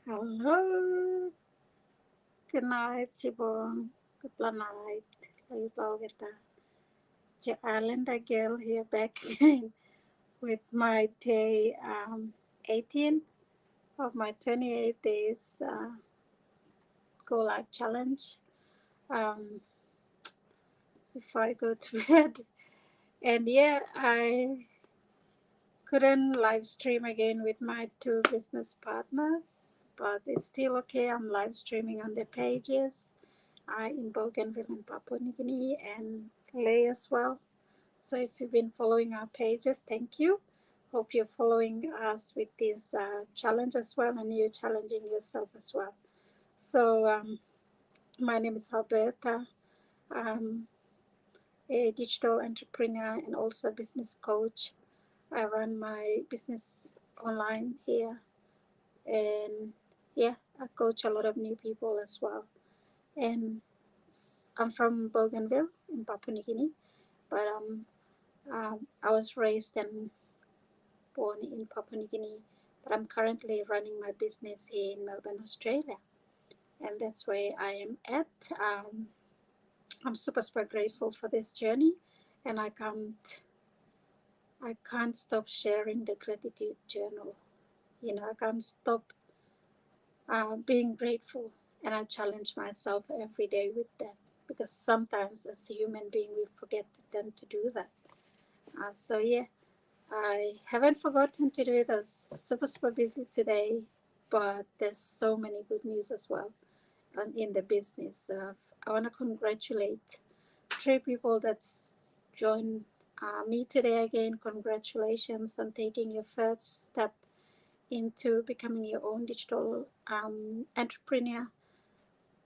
Hello. Good night, Chibong. Good night. Later, Island girl here back again with my day 18 of my 28 days Go Live Challenge before I go to bed. And yeah, I couldn't live stream again with my two business partners, but it's still okay. I'm live streaming on the pages in Bougainville and Papua New Guinea and Lay as well. So if you've been following our pages, thank you. Hope you're following us with this challenge as well, and you're challenging yourself as well. So my name is Alberta. I'm a digital entrepreneur and also a business coach. I run my business online here, and yeah, I coach a lot of new people as well. And I'm from Bougainville in Papua New Guinea, but I was raised and born in Papua New Guinea, but I'm currently running my business here in Melbourne, Australia, and that's where I am at. I'm super grateful for this journey, and I can't stop sharing the gratitude journal. I can't stop being grateful, and I challenge myself every day with that because sometimes as a human being we forget to tend to do that. So yeah, I haven't forgotten to do it. I was super busy today, but there's so many good news as well in the business. I want to congratulate three people that's joined me today again. Congratulations on taking your first step into becoming your own digital entrepreneur.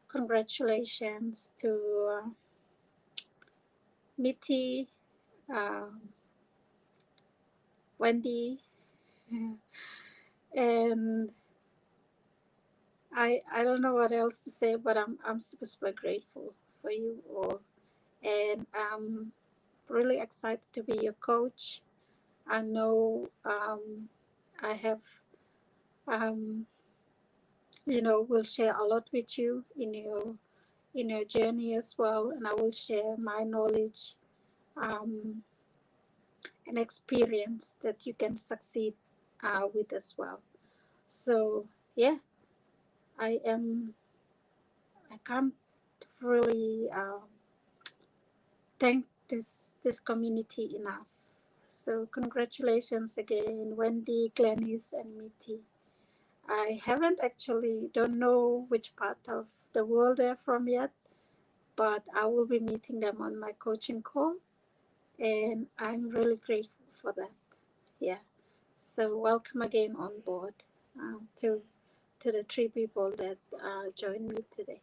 Congratulations to Mitty, um, Wendy, and I don't know what else to say, but I'm super grateful for you all, and I'm really excited to be your coach. I know I have um, will share a lot with you in your journey as well, and I will share my knowledge um, and experience that you can succeed with as well. So yeah, I am. I can't really thank this community enough. So congratulations again, Wendy, Glennis, and Mitty. I haven't actually don't know which part of the world they're from yet, but I will be meeting them on my coaching call, and I'm really grateful for that. Yeah. So welcome again on board to the three people that joined me today.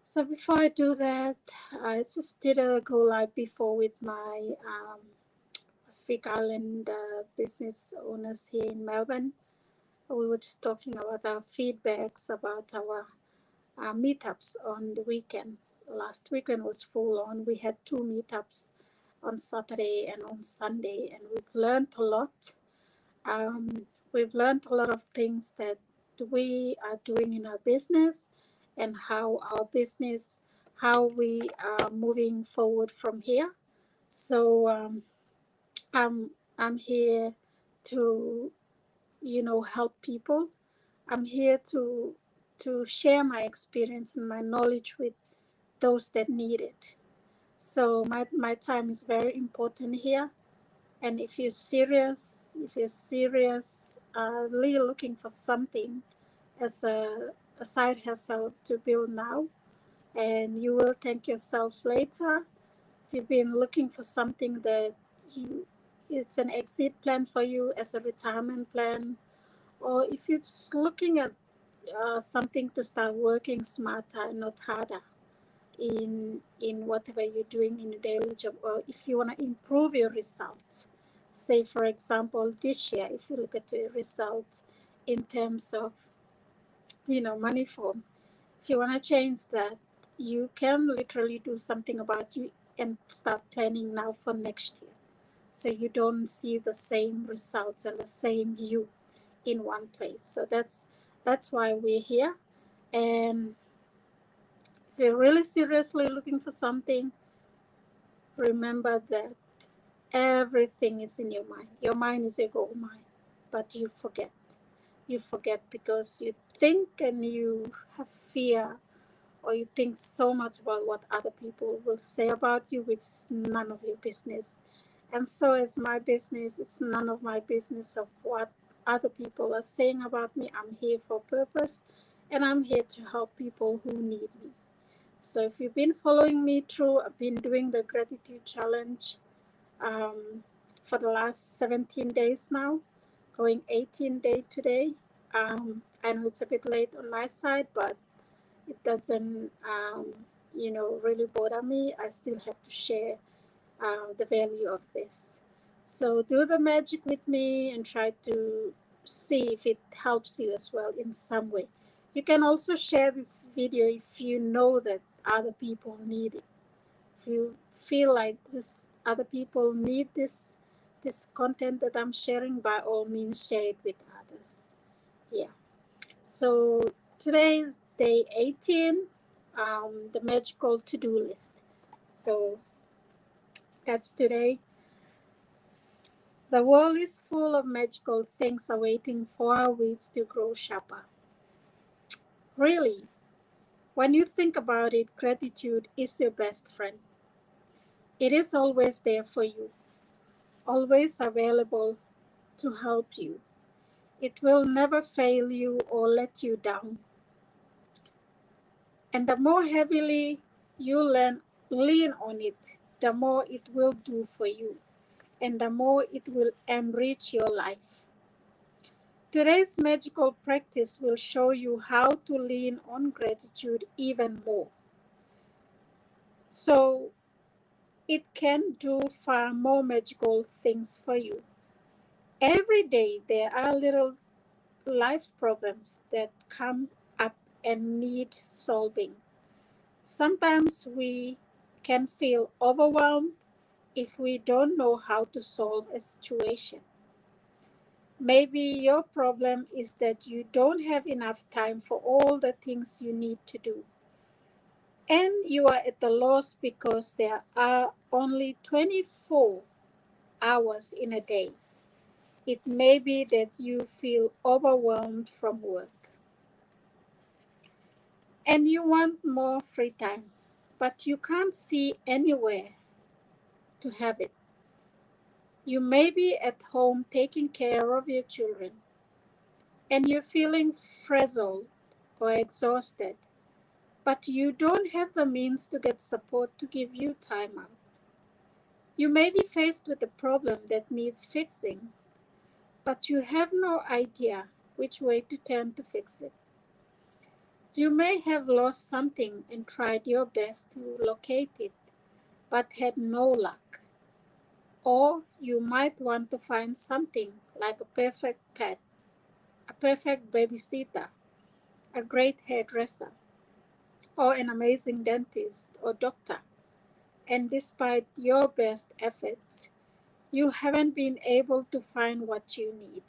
So before I do that, I just did a go live before with my Pacific Island business owners here in Melbourne. We were just talking about our feedbacks about our meetups on the weekend. Last weekend was full on. We had two meetups on Saturday and on Sunday, and we've learned a lot. We've learned a lot of things that we are doing in our business and how our business, how we are moving forward from here. So I'm I'm here to help people. I'm here to share my experience and my knowledge with those that need it. So my time is very important here. And if you're serious, really looking for something as a side hustle to build now, and you will thank yourself later. If you've been looking for something that you, it's an exit plan for you as a retirement plan, or if you're just looking at something to start working smarter and not harder in whatever you're doing in a daily job, or if you want to improve your results. Say for example this year, if you look at your results in terms of money form, if you want to change that, you can literally do something about you and start planning now for next year, so you don't see the same results and the same you in one place. So That's why we're here. And if you're really seriously looking for something, remember that everything is in your mind. Your mind is a gold mine, but you forget. You forget because you think and you have fear, or you think so much about what other people will say about you, which is none of your business. And so is my business. It's none of my business of what other people are saying about me. I'm here for a purpose, and I'm here to help people who need me. So if you've been following me through, I've been doing the gratitude challenge for the last 17 days now, going 18 day today. I know it's a bit late on my side, but it doesn't, really bother me. I still have to share the value of this. So do the magic with me and try to see if it helps you as well in some way. You can also share this video if you know that other people need it. If you feel like this other people need this content that I'm sharing, by all means share it with others. Yeah. So today is day 18, the magical to-do list. So that's today. The world is full of magical things awaiting for our weeds to grow sharper. Really, when you think about it, gratitude is your best friend. It is always there for you, always available to help you. It will never fail you or let you down. And the more heavily you lean on it, the more it will do for you, and the more it will enrich your life. Today's magical practice will show you how to lean on gratitude even more. So it can do far more magical things for you. Every day there are little life problems that come up and need solving. Sometimes we can feel overwhelmed if we don't know how to solve a situation. Maybe your problem is that you don't have enough time for all the things you need to do. And you are at a loss because there are only 24 hours in a day. It may be that you feel overwhelmed from work and you want more free time, but you can't see anywhere to have it. You may be at home taking care of your children and you're feeling frazzled or exhausted, but you don't have the means to get support to give you time out. You may be faced with a problem that needs fixing, but you have no idea which way to turn to fix it. You may have lost something and tried your best to locate it, but had no luck. Or you might want to find something like a perfect pet, a perfect babysitter, a great hairdresser, or an amazing dentist or doctor. And despite your best efforts, you haven't been able to find what you need.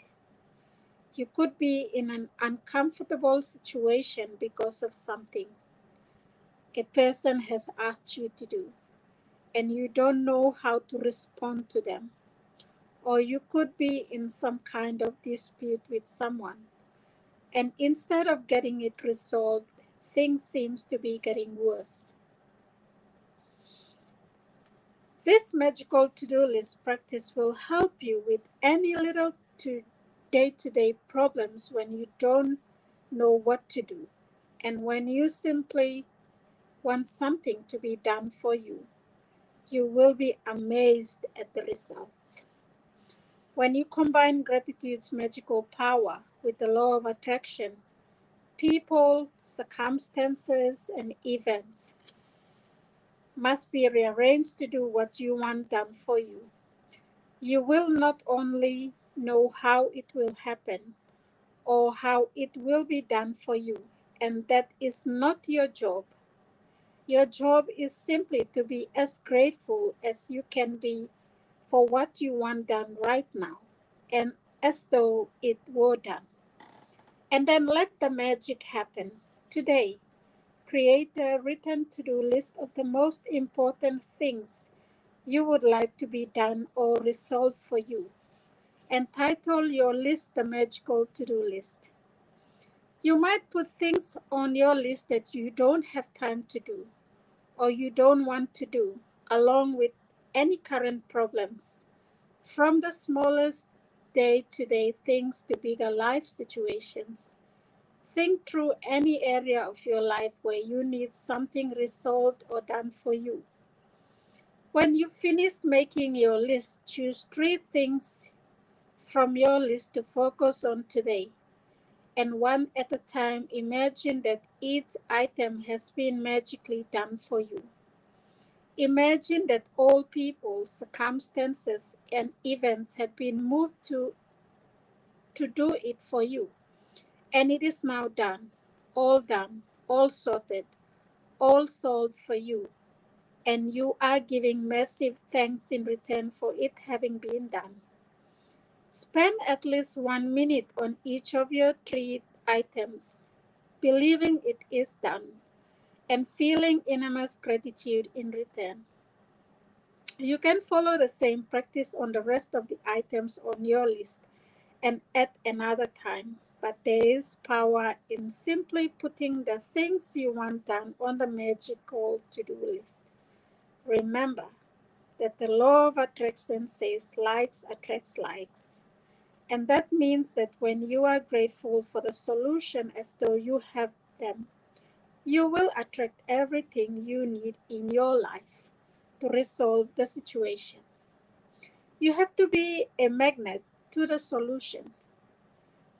You could be in an uncomfortable situation because of something a person has asked you to do, and you don't know how to respond to them. Or you could be in some kind of dispute with someone, and instead of getting it resolved, things seems to be getting worse. This magical to-do list practice will help you with any little day-to-day problems when you don't know what to do, and when you simply want something to be done for you. You will be amazed at the results. When you combine gratitude's magical power with the law of attraction, people, circumstances, and events must be rearranged to do what you want done for you. You will not only know how it will happen or how it will be done for you, and that is not your job. Your job is simply to be as grateful as you can be for what you want done right now, and as though it were done. And then let the magic happen. Today, create a written to-do list of the most important things you would like to be done or resolved for you, and title your list the magical to-do list. You might put things on your list that you don't have time to do or you don't want to do, along with any current problems, from the smallest day-to-day things to bigger life situations. Think through any area of your life where you need something resolved or done for you. When you finish making your list, choose 3 things from your list to focus on today. And one at a time, imagine that each item has been magically done for you. Imagine that all people, circumstances, and events have been moved to do it for you. And it is now done, all sorted, all solved for you. And you are giving massive thanks in return for it having been done. Spend at least 1 minute on each of your 3 items, believing it is done and feeling enormous gratitude in return. You can follow the same practice on the rest of the items on your list and at another time, but there is power in simply putting the things you want done on the magical to-do list. Remember that the law of attraction says likes attracts likes. And that means that when you are grateful for the solution as though you have them, you will attract everything you need in your life to resolve the situation. You have to be a magnet to the solution,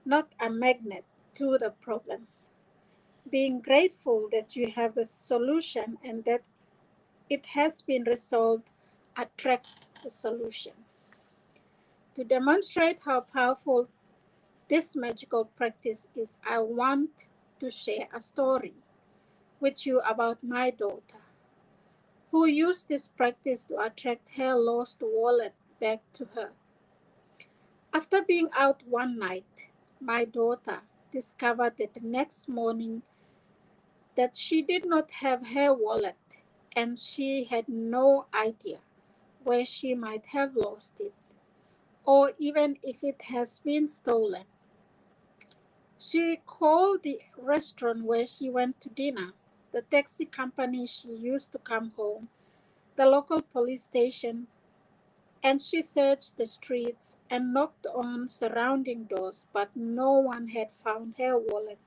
not a magnet to the problem. Being grateful that you have the solution and that it has been resolved attracts the solution. To demonstrate how powerful this magical practice is, I want to share a story with you about my daughter, who used this practice to attract her lost wallet back to her. After being out one night, my daughter discovered that the next morning that she did not have her wallet and she had no idea where she might have lost it or even if it has been stolen. She called the restaurant where she went to dinner, the taxi company she used to come home, the local police station, and she searched the streets and knocked on surrounding doors, but no one had found her wallet.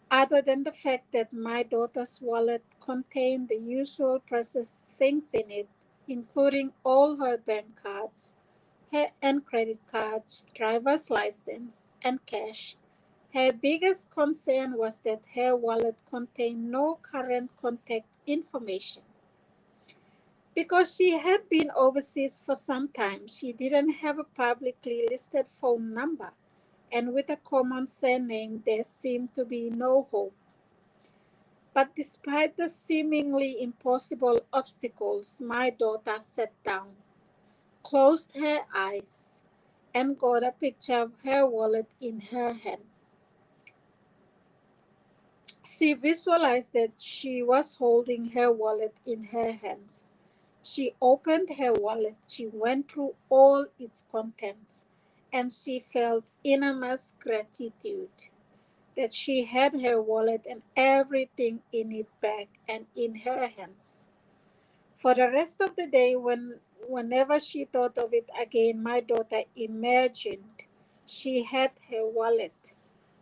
Other than the fact that my daughter's wallet contained the usual precious things in it, including all her bank cards and credit cards, driver's license, and cash. Her biggest concern was that her wallet contained no current contact information. Because she had been overseas for some time, she didn't have a publicly listed phone number, and with a common surname, there seemed to be no hope. But despite the seemingly impossible obstacles, my daughter sat down, closed her eyes, and got a picture of her wallet in her hand. She visualized that she was holding her wallet in her hands. She opened her wallet, she went through all its contents, and she felt enormous gratitude that she had her wallet and everything in it back and in her hands. For the rest of the day, whenever she thought of it again, my daughter imagined she had her wallet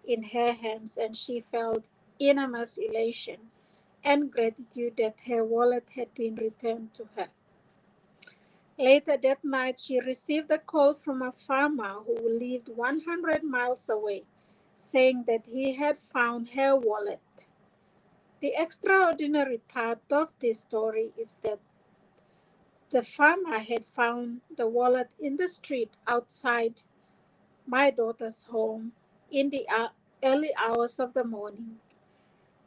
in her hands and she felt enormous elation and gratitude that her wallet had been returned to her. Later that night, she received a call from a farmer who lived 100 miles away, saying that he had found her wallet. The extraordinary part of this story is that the farmer had found the wallet in the street outside my daughter's home in the early hours of the morning,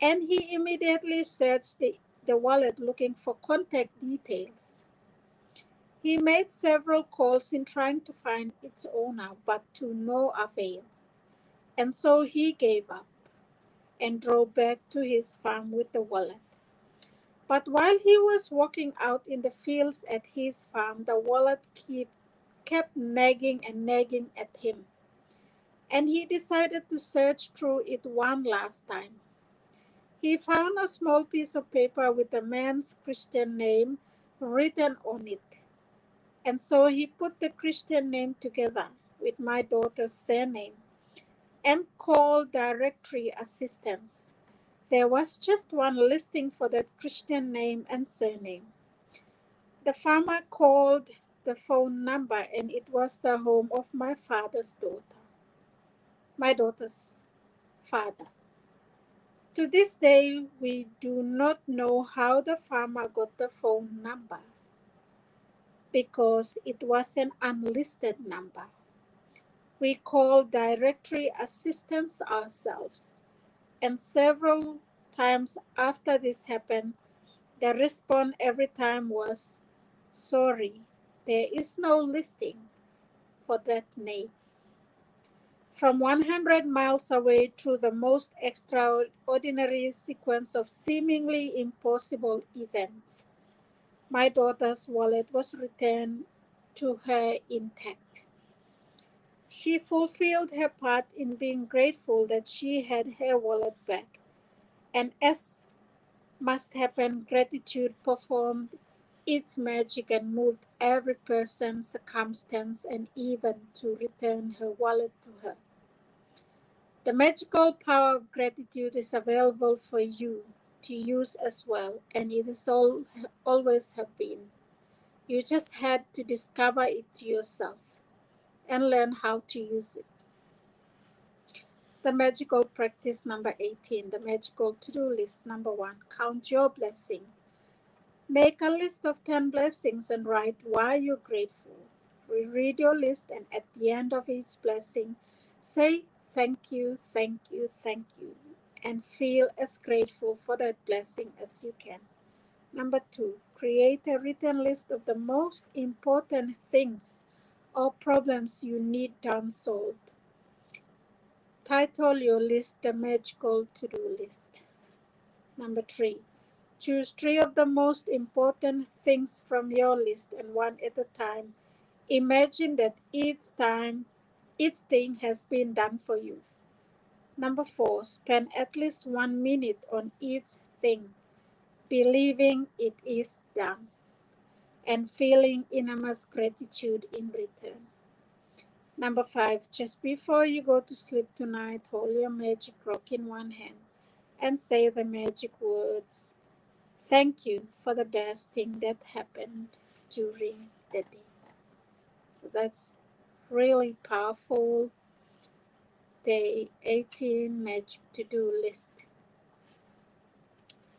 and he immediately searched the wallet looking for contact details. He made several calls in trying to find its owner, but to no avail. And so he gave up and drove back to his farm with the wallet. But while he was walking out in the fields at his farm, the wallet kept nagging and nagging at him. And he decided to search through it one last time. He found a small piece of paper with the man's Christian name written on it. And so he put the Christian name together with my daughter's surname and called directory assistance. There was just one listing for that Christian name and surname. The farmer called the phone number, and it was the home of my daughter's father. To this day, we do not know how the farmer got the phone number because it was an unlisted number. We called directory assistance ourselves, and several times after this happened, the response every time was, "Sorry, there is no listing for that name." From 100 miles away through the most extraordinary sequence of seemingly impossible events, my daughter's wallet was returned to her intact. She fulfilled her part in being grateful that she had her wallet back, and as must happen, gratitude performed its magic and moved every person, circumstance, and even to return her wallet to her. The magical power of gratitude is available for you to use as well, and it is always have been. You just had to discover it to yourself and learn how to use it. The magical practice number 18, the magical to-do list number 1, count your blessing. Make a list of 10 blessings and write why you're grateful. Reread your list, and at the end of each blessing, say thank you, thank you, thank you, and feel as grateful for that blessing as you can. Number 2, create a written list of the most important things or problems you need done solved. Title your list the magical to-do list. Number 3, choose 3 of the most important things from your list, and one at a time. Imagine that each thing has been done for you. Number 4, spend at least 1 minute on each thing, believing it is done and feeling enormous gratitude in return. Number 5, just before you go to sleep tonight, hold your magic rock in one hand and say the magic words, "Thank you for the best thing that happened during the day." So that's really powerful. Day 18 magic to-do list.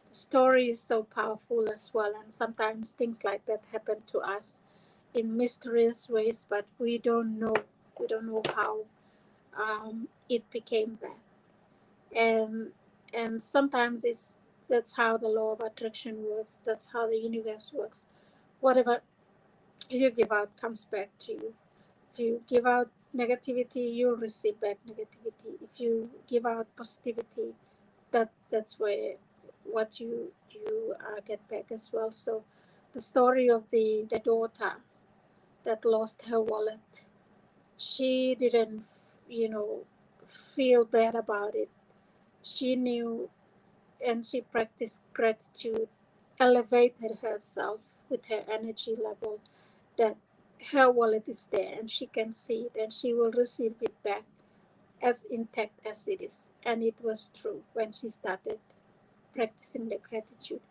The story is so powerful as well, and sometimes things like that happen to us in mysterious ways, but we don't know. We don't know how it became that. And sometimes that's how the law of attraction works. That's how the universe works. Whatever you give out comes back to you. If you give out negativity, you'll receive back negativity. If you give out positivity, that's where what you get back as well. So the story of the daughter that lost her wallet, she didn't feel bad about it. She knew, and she practiced gratitude, elevated herself with her energy level, that her wallet is there and she can see it and she will receive it back as intact as it is. And it was true when she started practicing the gratitude.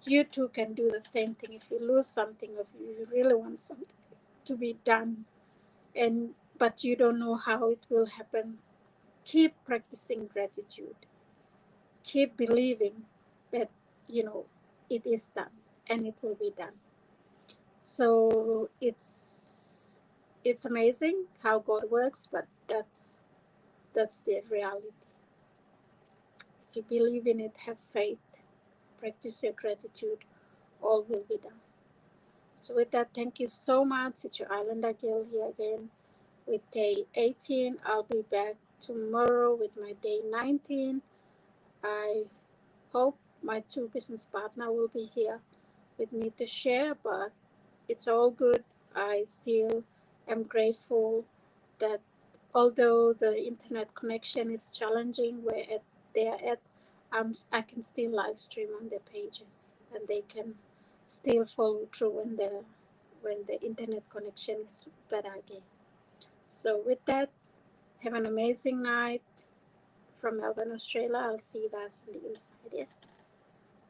You too can do the same thing. If you lose something, if you really want something to be done, and but you don't know how it will happen, keep practicing gratitude. Keep believing that it is done and it will be done. So it's amazing how God works, but that's the reality. If you believe in it, have faith, practice your gratitude, all will be done. So with that, thank you so much. It's your Islander Girl here again with day 18. I'll be back tomorrow with my day 19. I hope my two business partner will be here with me to share, but it's all good. I still am grateful that although the internet connection is challenging where they are at, I can still live stream on their pages and they can still follow through when the internet connection is better again. So with that, have an amazing night from Melbourne, Australia. I'll see you guys in the inside. Yeah.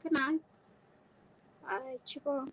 Good night. Bye. Chibong.